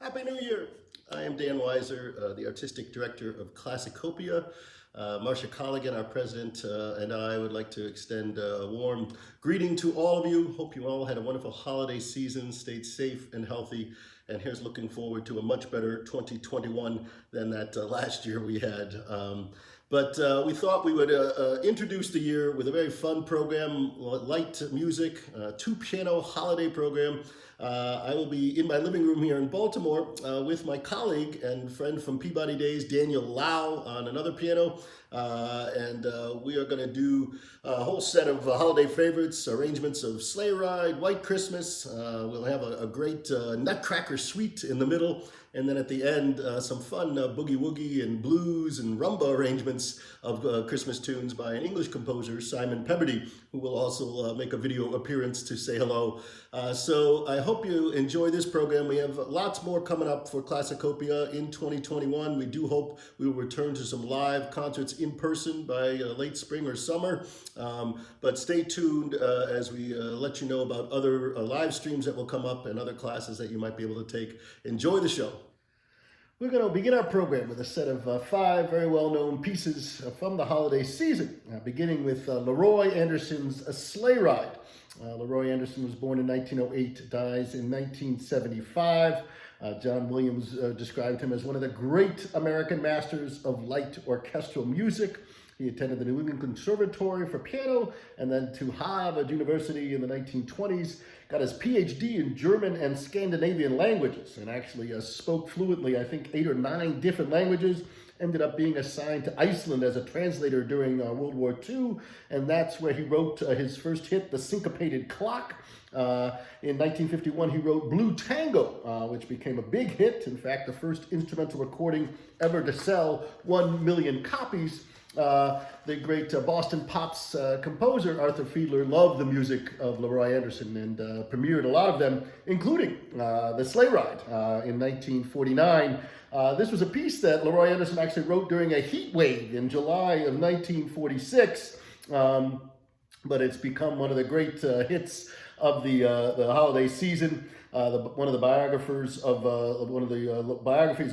Happy New Year! I am Dan Weiser, the Artistic Director of Classicopia. Marcia Colligan, our president, and I would like to extend a warm greeting to all of you. Hope you all had a wonderful holiday season, stayed safe and healthy, and here's looking forward to a much better 2021 than that last year we had. But we thought we would introduce the year with a very fun program, light music, two-piano holiday program. I will be in my living room here in Baltimore with my colleague and friend from Peabody Days, Daniel Lau, on another piano. And we are going to do a whole set of holiday favorites, arrangements of Sleigh Ride, White Christmas. We'll have a great Nutcracker Suite in the middle. And then at the end, some fun boogie woogie and blues and rumba arrangements of Christmas tunes by an English composer, Simon Pebberty, who will also make a video appearance to say hello. So I hope you enjoy this program. We have lots more coming up for Classicopia in 2021. We do hope we will return to some live concerts in person by late spring or summer. But stay tuned as we let you know about other live streams that will come up and other classes that you might be able to take. Enjoy the show. We're going to begin our program with a set of 5 very well-known pieces from the holiday season, beginning with Leroy Anderson's Sleigh Ride. Leroy Anderson was born in 1908, dies in 1975. John Williams described him as one of the great American masters of light orchestral music. He attended the New England Conservatory for piano and then to Harvard University in the 1920s. Got his PhD in German and Scandinavian languages and actually spoke fluently, I think, 8 or 9 different languages. Ended up being assigned to Iceland as a translator during World War II, and that's where he wrote his first hit, The Syncopated Clock. In 1951, he wrote Blue Tango, which became a big hit. In fact, the first instrumental recording ever to sell 1 million copies. The great Boston Pops composer Arthur Fiedler loved the music of Leroy Anderson and premiered a lot of them, including the Sleigh Ride in 1949. This was a piece that Leroy Anderson actually wrote during a heat wave in July of 1946, but it's become one of the great hits of the holiday season. One of the biographies of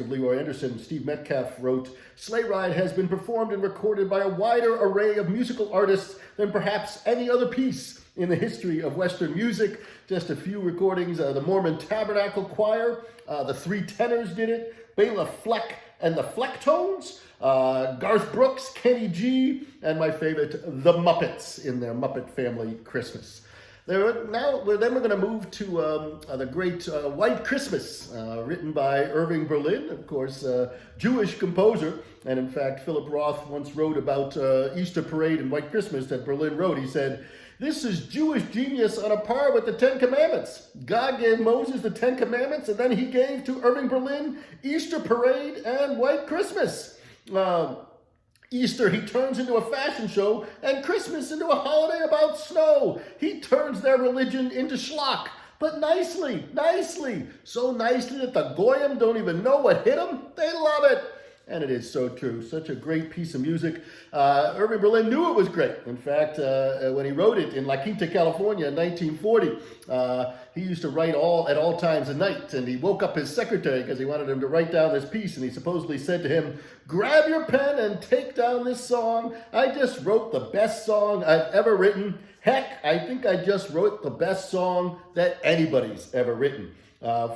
Leroy Anderson, Steve Metcalf, wrote, "Sleigh Ride has been performed and recorded by a wider array of musical artists than perhaps any other piece in the history of Western music." Just a few recordings: the Mormon Tabernacle Choir, the Three Tenors did it, Bela Fleck and the Flecktones, Garth Brooks, Kenny G, and my favorite, the Muppets in their Muppet Family Christmas. Then we're going to move to the great White Christmas, written by Irving Berlin, of course, Jewish composer. And in fact, Philip Roth once wrote about Easter Parade and White Christmas that Berlin wrote. He said, "This is Jewish genius on a par with the 10 Commandments. God gave Moses the 10 Commandments, and then he gave to Irving Berlin Easter Parade and White Christmas." Easter he turns into a fashion show, and Christmas into a holiday about snow. He turns their religion into schlock, but nicely, so nicely that the Goyim don't even know what hit them. They love it. And it is so true. Such a great piece of music. Irving Berlin knew it was great. In fact, when he wrote it in La Quinta, California in 1940, he used to write at all times of night. And he woke up his secretary because he wanted him to write down this piece. And he supposedly said to him, "Grab your pen and take down this song. I just wrote the best song I've ever written. Heck, I think I just wrote the best song that anybody's ever written."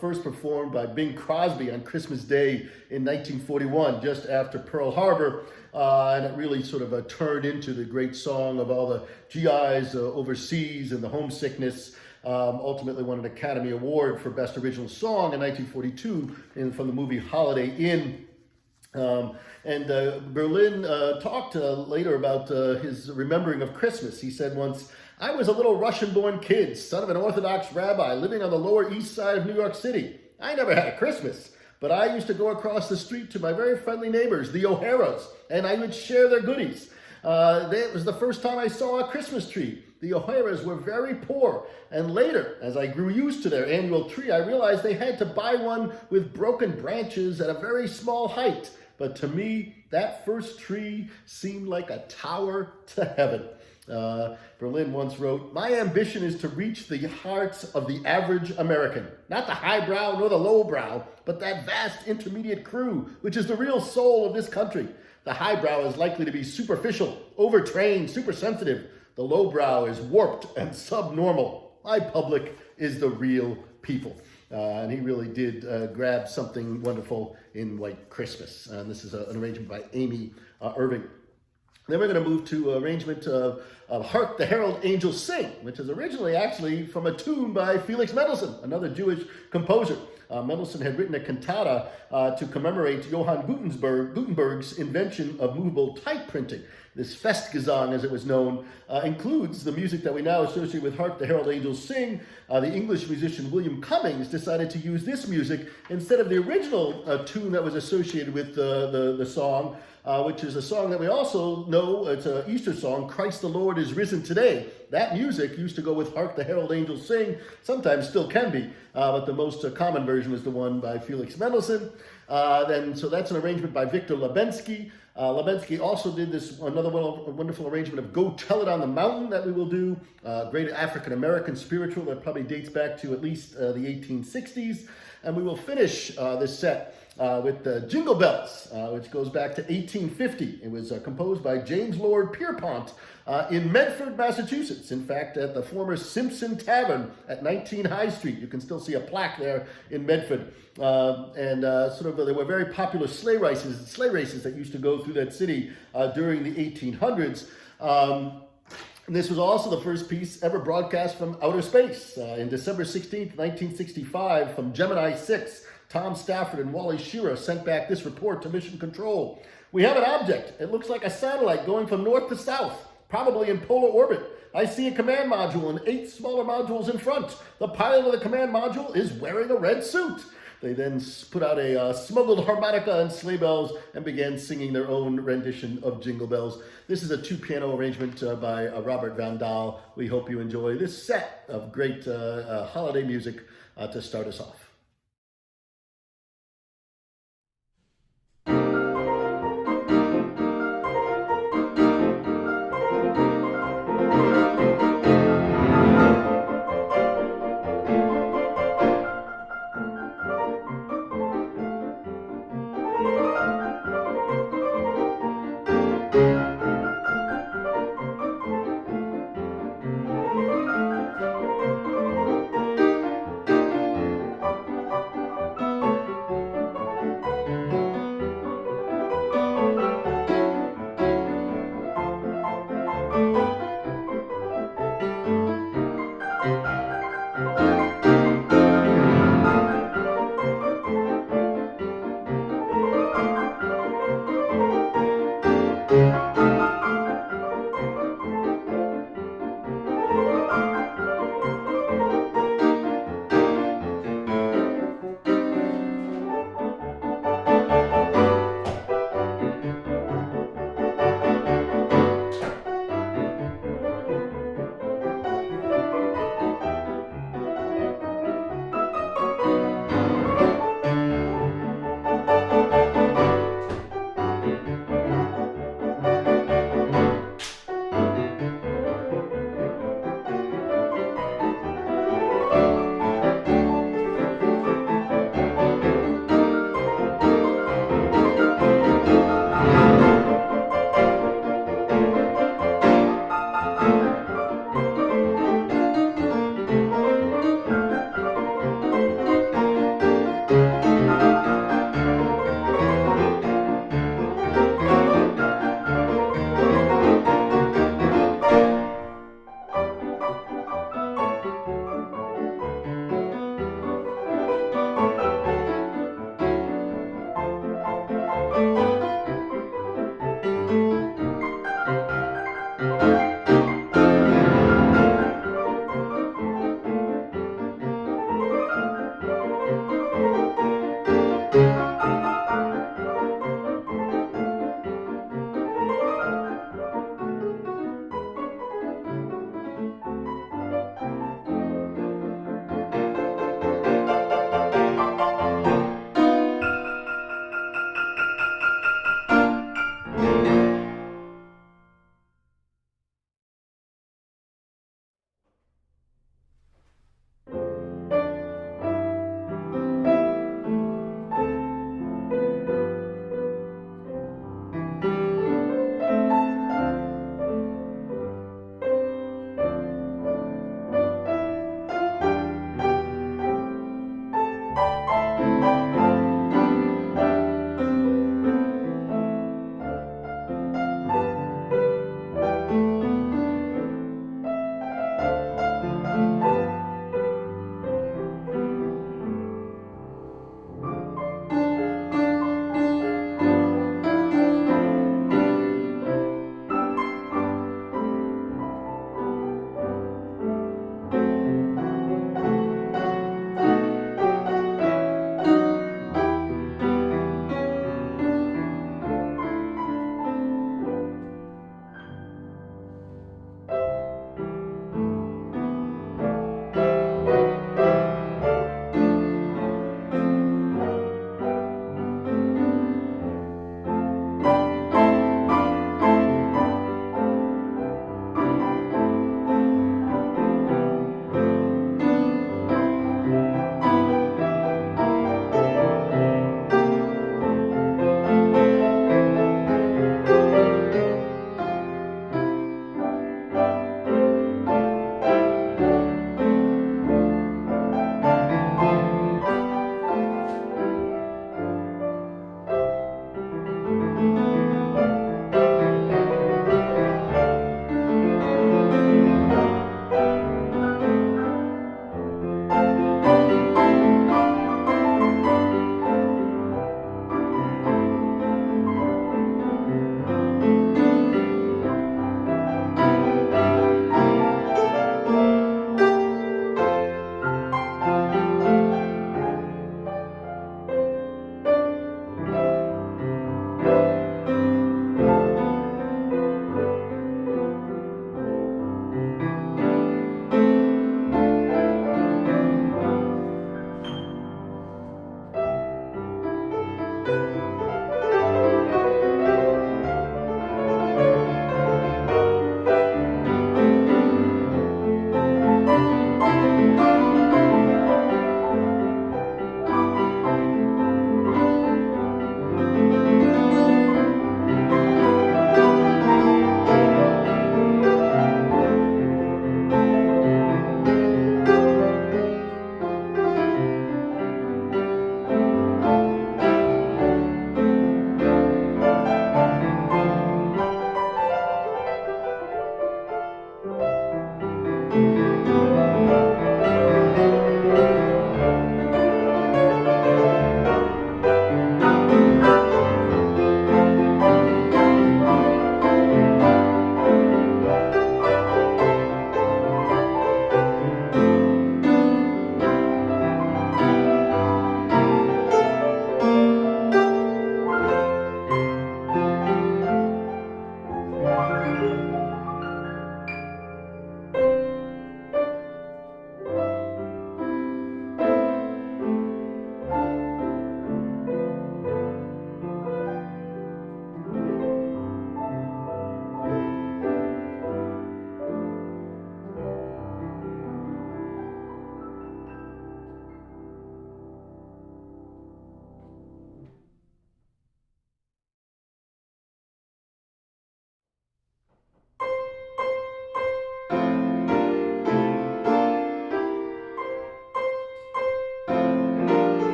First performed by Bing Crosby on Christmas Day in 1941, just after Pearl Harbor, and it really sort of turned into the great song of all the GIs overseas and the homesickness. Ultimately won an Academy Award for Best Original Song in 1942 from the movie Holiday Inn. Berlin talked later about his remembering of Christmas. He said once, "I was a little Russian-born kid, son of an Orthodox rabbi, living on the Lower East Side of New York City. I never had a Christmas, but I used to go across the street to my very friendly neighbors, the O'Haras, and I would share their goodies. It was the first time I saw a Christmas tree. The O'Haras were very poor, and later, as I grew used to their annual tree, I realized they had to buy one with broken branches at a very small height. But to me, that first tree seemed like a tower to heaven." Berlin once wrote, "My ambition is to reach the hearts of the average American, not the highbrow nor the lowbrow, but that vast intermediate crew, which is the real soul of this country. The highbrow is likely to be superficial, overtrained, supersensitive. The lowbrow is warped and subnormal. My public is the real people." And he really did grab something wonderful in White Christmas. And this is an arrangement by Amy Irving. Then we're going to move to arrangement of Hark, the Herald Angels Sing, which is originally actually from a tune by Felix Mendelssohn, another Jewish composer. Mendelssohn had written a cantata to commemorate Johann Gutenberg's invention of movable type printing. This Festgesang, as it was known, includes the music that we now associate with Hark, the Herald Angels Sing. The English musician William Cummings decided to use this music instead of the original tune that was associated with the song, which is a song that we also know. It's an Easter song, "Christ the Lord is Risen Today." That music used to go with Hark, the Herald Angels Sing, sometimes still can be, but the most common version is the one by Felix Mendelssohn. So that's an arrangement by Victor Labenske. Labenske also did another wonderful arrangement of "Go Tell It on the Mountain" that we will do. Great African-American spiritual that probably dates back to at least the 1860s. And we will finish this set with Jingle Bells, which goes back to 1850. It was composed by James Lord Pierpont in Medford, Massachusetts. In fact, at the former Simpson Tavern at 19 High Street. You can still see a plaque there in Medford. There were very popular sleigh races that used to go through that city during the 1800s. And this was also the first piece ever broadcast from outer space. In December 16th, 1965, from Gemini 6, Tom Stafford and Wally Schirra sent back this report to Mission Control. "We have an object. It looks like a satellite going from north to south, probably in polar orbit. I see a command module and 8 smaller modules in front. The pilot of the command module is wearing a red suit." They then put out a smuggled harmonica and sleigh bells and began singing their own rendition of Jingle Bells. This is a 2-piano arrangement by Robert Vandall. We hope you enjoy this set of great holiday music to start us off.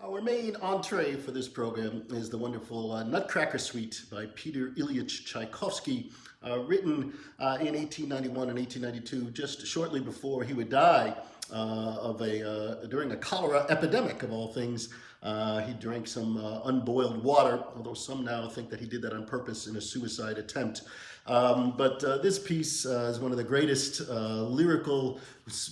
Our main entree for this program is the wonderful Nutcracker Suite by Peter Ilyich Tchaikovsky, written in 1891 and 1892, just shortly before he would die during a cholera epidemic, of all things. He drank some unboiled water, although some now think that he did that on purpose in a suicide attempt. But this piece is one of the greatest lyrical,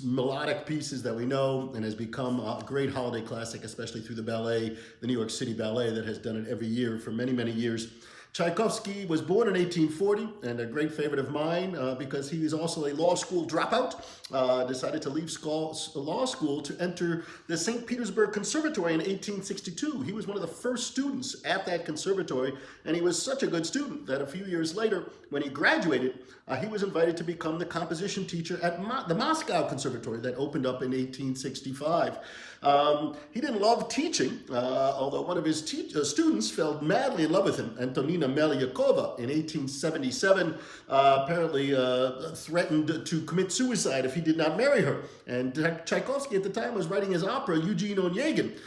melodic pieces that we know, and has become a great holiday classic, especially through the ballet, the New York City Ballet, that has done it every year for many, many years. Tchaikovsky was born in 1840 and a great favorite of mine because he was also a law school dropout, decided to leave law school to enter the St. Petersburg Conservatory in 1862. He was one of the first students at that conservatory, and he was such a good student that a few years later, when he graduated, he was invited to become the composition teacher at the Moscow Conservatory that opened up in 1865. He didn't love teaching, although one of his students fell madly in love with him, Antonina Melyakova, in 1877, apparently threatened to commit suicide if he did not marry her. And Tchaikovsky at the time was writing his opera, Eugene Onegin,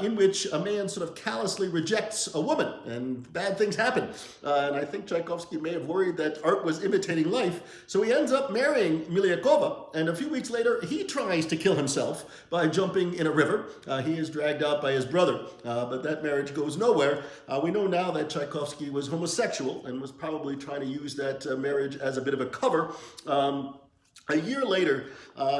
in which a man sort of callously rejects a woman, and bad things happen. And I think Tchaikovsky may have worried that art was imitating life, so he ends up marrying Melyakova, and a few weeks later, he tries to kill himself by jumping in a river. He is dragged out by his brother, but that marriage goes nowhere. We know now that Tchaikovsky was homosexual and was probably trying to use that marriage as a bit of a cover. A year later,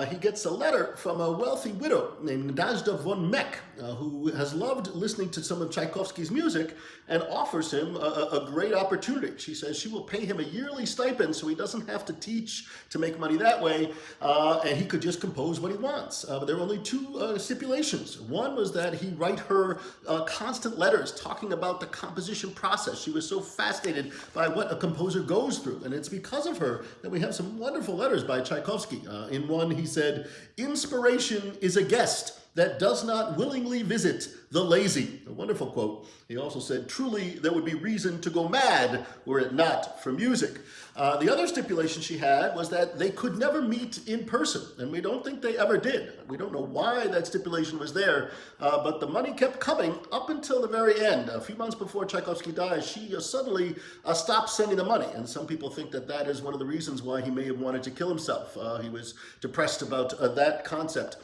he gets a letter from a wealthy widow named Nadezhda von Meck, who has loved listening to some of Tchaikovsky's music and offers him a great opportunity. She says she will pay him a yearly stipend so he doesn't have to teach to make money that way, and he could just compose what he wants. But there were only two stipulations. One was that he write her constant letters talking about the composition process. She was so fascinated by what a composer goes through, and it's because of her that we have some wonderful letters by Tchaikovsky. In one, he said, "Inspiration is a guest that does not willingly visit the lazy." A wonderful quote. He also said, "Truly, there would be reason to go mad were it not for music." The other stipulation she had was that they could never meet in person, and we don't think they ever did. We don't know why that stipulation was there, but the money kept coming up until the very end. A few months before Tchaikovsky dies, she suddenly stopped sending the money, and some people think that that is one of the reasons why he may have wanted to kill himself. He was depressed about that concept.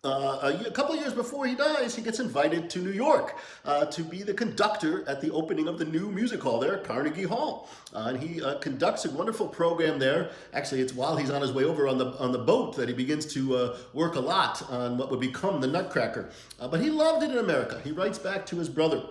A couple of years before he dies, he gets invited to New York to be the conductor at the opening of the new music hall there, Carnegie Hall. And he conducts a wonderful program there. Actually, it's while he's on his way over on the boat that he begins to work a lot on what would become the Nutcracker. But he loved it in America. He writes back to his brother,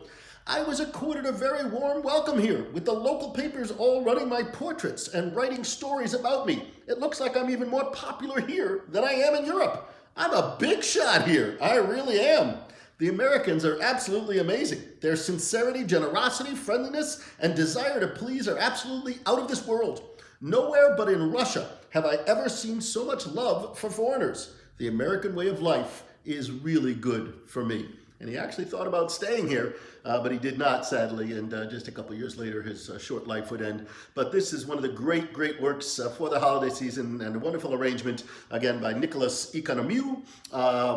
"I was accorded a very warm welcome here, with the local papers all running my portraits and writing stories about me. It looks like I'm even more popular here than I am in Europe. I'm a big shot here. I really am. The Americans are absolutely amazing. Their sincerity, generosity, friendliness, and desire to please are absolutely out of this world. Nowhere but in Russia have I ever seen so much love for foreigners. The American way of life is really good for me." And he actually thought about staying here, but he did not, sadly, and just a couple years later, his short life would end. But this is one of the great, great works for the holiday season, and a wonderful arrangement, again, by Nicolas Economou.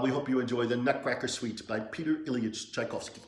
We hope you enjoy the Nutcracker Suite by Peter Ilyich Tchaikovsky.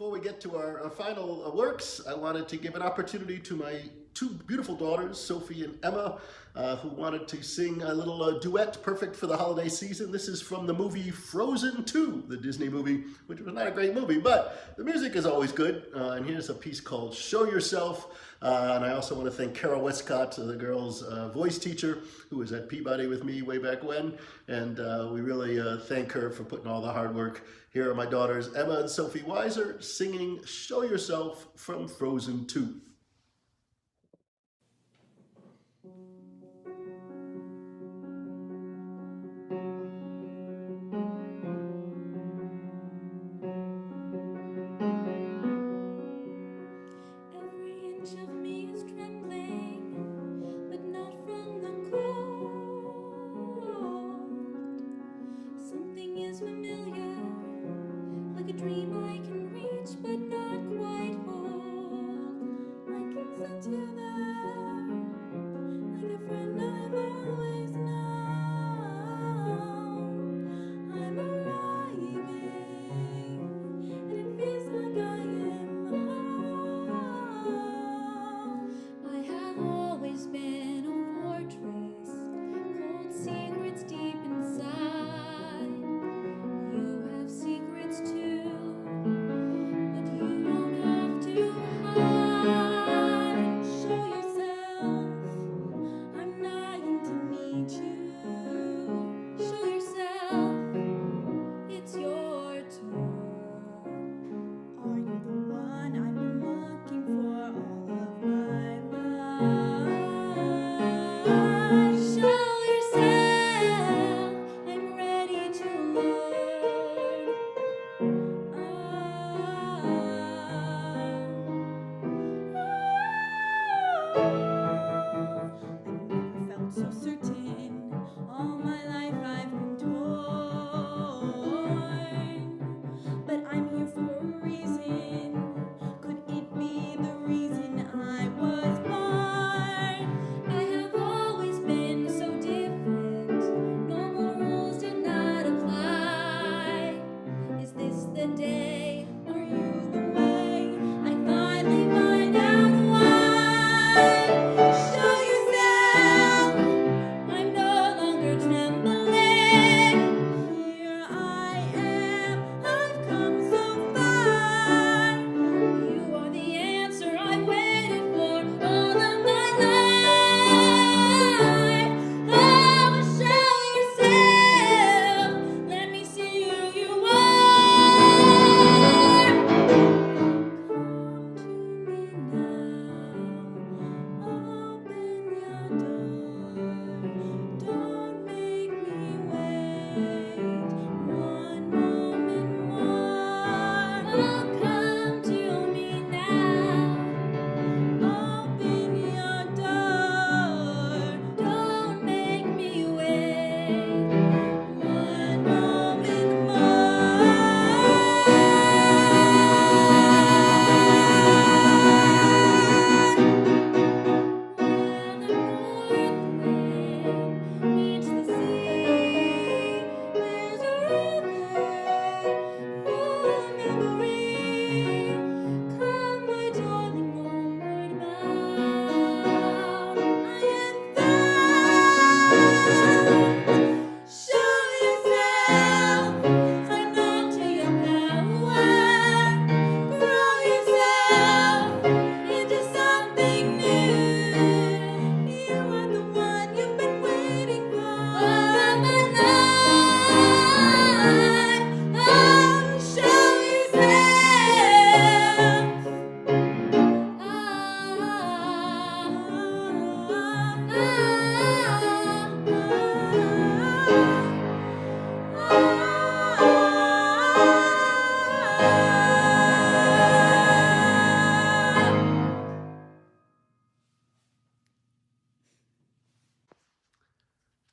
Before we get to our final works, I wanted to give an opportunity to my two beautiful daughters, Sophie and Emma, who wanted to sing a little duet perfect for the holiday season. This is from the movie Frozen 2, the Disney movie, which was not a great movie, but the music is always good. And here's a piece called Show Yourself. And I also want to thank Carol Westcott, the girls' voice teacher, who was at Peabody with me way back when. And we really thank her for putting all the hard work. Here are my daughters, Emma and Sophie Weiser, singing Show Yourself from Frozen 2. Dream I can reach but not quite hold.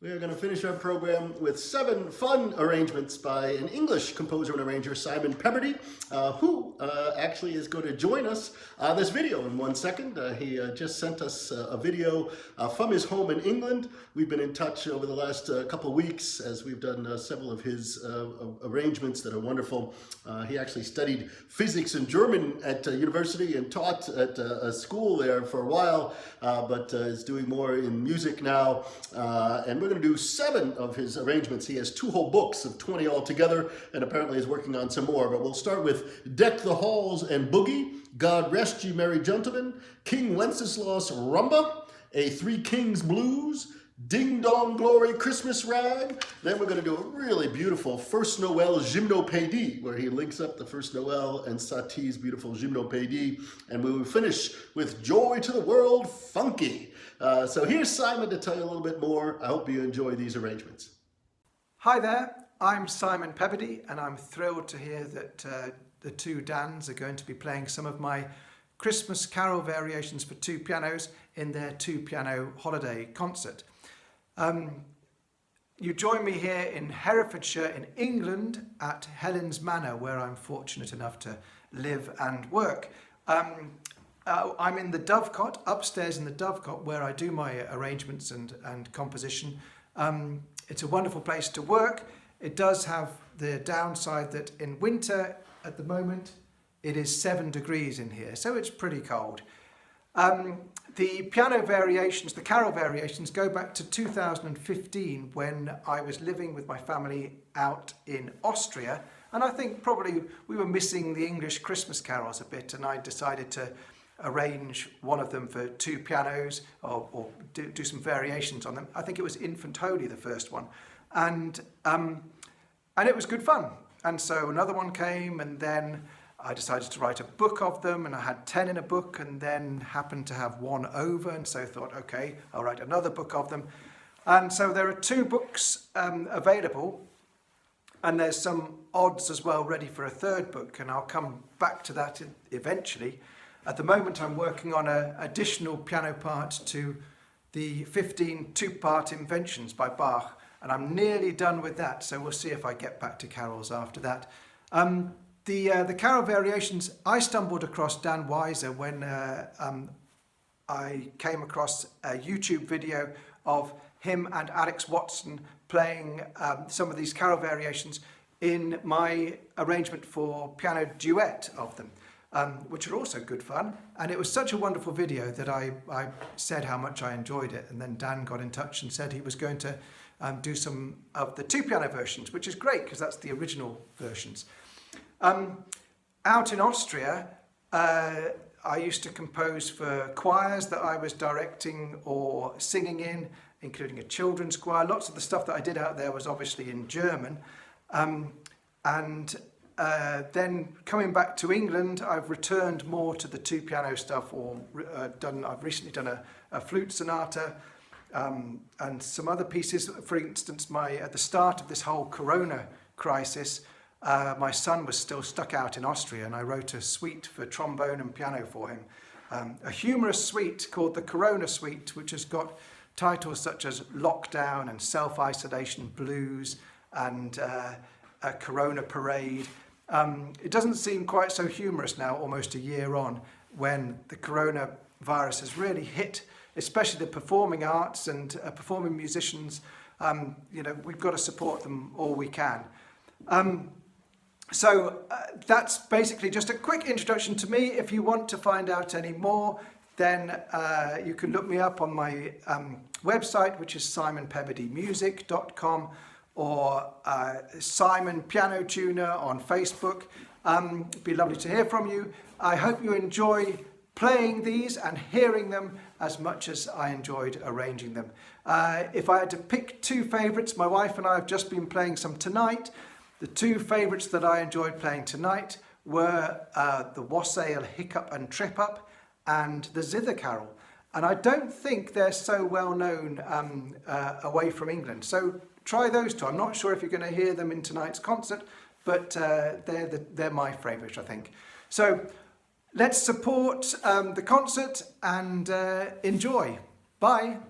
We are going to finish our program with 7 fun arrangements by an English composer and arranger, Simon Pemberty, who actually is going to join us on this video in 1 second. He just sent us a video from his home in England. We've been in touch over the last couple of weeks as we've done several of his arrangements that are wonderful. He actually studied physics and German at university and taught at a school there for a while, but is doing more in music now. And we're going to do 7 of his arrangements. He has 2 whole books of 20 altogether, and apparently is working on some more. But we'll start with Deck the Halls and Boogie, God Rest Ye Merry Gentlemen, King Wenceslas Rumba, A Three Kings Blues, Ding Dong Glory Christmas Ride. Then we're going to do a really beautiful First Noel Gymnopédie, where he links up the First Noel and Satie's beautiful Gymnopédie. And we will finish with Joy to the World Funky. So here's Simon to tell you a little bit more. I hope you enjoy these arrangements. Hi there, I'm Simon Pemberty, and I'm thrilled to hear that the 2 Dans are going to be playing some of my Christmas carol variations for 2 pianos in their 2-piano holiday concert. You join me here in Herefordshire in England at Helen's Manor, where I'm fortunate enough to live and work. I'm in the Dovecot, upstairs in the Dovecot, where I do my arrangements and composition. It's a wonderful place to work. It does have the downside that in winter, at the moment, it is 7 degrees in here, so it's pretty cold. The piano variations, the carol variations, go back to 2015 when I was living with my family out in Austria, and I think probably we were missing the English Christmas carols a bit, and I decided to arrange one of them for 2 pianos or do some variations on them. I think it was Infant Holy, the first one, and it was good fun. And so another one came, and then I decided to write a book of them, and I had 10 in a book, and then happened to have 1 over, and so thought, okay, I'll write another book of them. And so there are 2 books available, and there's some odds as well ready for a 3rd book, and I'll come back to that eventually. At the moment, I'm working on an additional piano part to the 15 2-part inventions by Bach, and I'm nearly done with that, so we'll see if I get back to carols after that. The carol variations, I stumbled across Dan Weiser when I came across a YouTube video of him and Alex Watson playing some of these carol variations in my arrangement for piano duet of them. Which are also good fun, and it was such a wonderful video that I said how much I enjoyed it, and then Dan got in touch and said he was going to do some of the 2-piano versions, which is great because that's the original versions. Out in Austria, I used to compose for choirs that I was directing or singing in, including a children's choir. Lots of the stuff that I did out there was obviously in German, then coming back to England, I've returned more to the 2-piano stuff, or I've recently done a flute sonata and some other pieces. For instance, at the start of this whole Corona crisis, my son was still stuck out in Austria, and I wrote a suite for trombone and piano for him. A humorous suite called the Corona Suite, which has got titles such as Lockdown and Self-Isolation Blues and a Corona Parade. It doesn't seem quite so humorous now, almost a year on, when the coronavirus has really hit, especially the performing arts and performing musicians. We've got to support them all we can. So that's basically just a quick introduction to me. If you want to find out any more, then you can look me up on my website, which is simonpembertymusic.com, or Simon Piano Tuner on Facebook. It'd be lovely to hear from you. I hope you enjoy playing these and hearing them as much as I enjoyed arranging them. If I had to pick 2 favourites, my wife and I have just been playing some tonight. The 2 favourites that I enjoyed playing tonight were the Wassail Hiccup and Trip Up and the Zither Carol. And I don't think they're so well known away from England. So try those 2. I'm not sure if you're going to hear them in tonight's concert, but they're my favourite, I think. So let's support the concert and enjoy. Bye.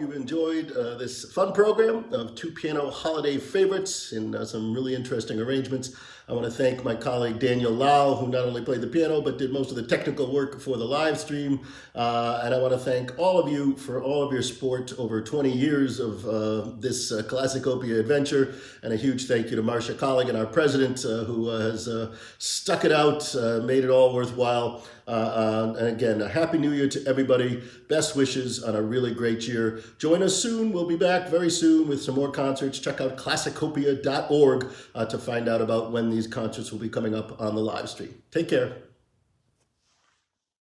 you've enjoyed this fun program of two piano holiday favorites in some really interesting arrangements. I want to thank my colleague Daniel Lau, who not only played the piano, but did most of the technical work for the live stream. And I want to thank all of you for all of your support over 20 years of this Classicopia adventure. And a huge thank you to Marcia Colligan, our president, who has stuck it out, made it all worthwhile. And again, a Happy New Year to everybody. Best wishes on a really great year. Join us soon. We'll be back very soon with some more concerts. Check out classicopia.org to find out about when these concerts will be coming up on the live stream. Take care.